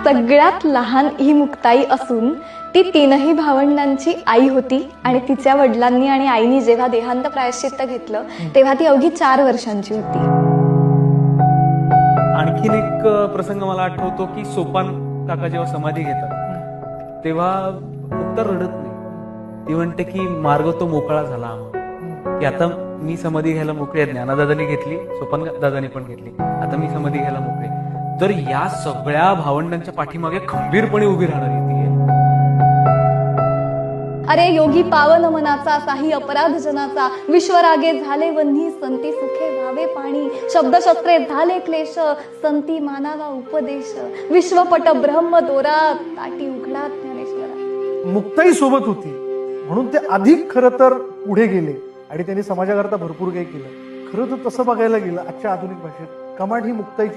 सगळ्यात लहान ही मुक्ताई असून ती तीनही भावंडांची आई होती आणि तिच्या वडिलांनी आणि आईनी जेव्हा देहांत प्रायश्चित्त घेतलं तेव्हा ती अवघी 4 वर्षांची होती. आणखीन एक प्रसंग मला आठवतो की सोपान काका जेव्हा समाधी घेतात तेव्हा मुक्ता रडत नाही. ती म्हणते की मार्ग तो मोकळा झाला आम्हाला, की आता मी समाधी घ्यायला मोकळी आहे. ज्ञानदादांनी घेतली, सोपान दादांनी पण घेतली, आता मी समाधी घ्यायला मोकळी. तर या सगळ्या भावंडांच्या पाठीमागे खंबीरपणे उभी राहणारी ती आहे. अरे योगी पावन मनाचा काही अपराध जनाचा, विश्वरागे झाले वन्ही संती सुखे व्हावे पाणी, शब्दशस्त्रे झाले क्लेश संती मानावा उपदेश, विश्वपट ब्रह्म दोरा ताटी उघडा ज्ञानेश्वरा. मुक्ताई सोबत होती म्हणून ते अधिक खरं तर पुढे गेले आणि त्यांनी समाजाकरता भरपूर काही केलं. खरं तर तसं बघायला गेलं आजच्या आधुनिक भाषेत कमांड ही मुक्ताईची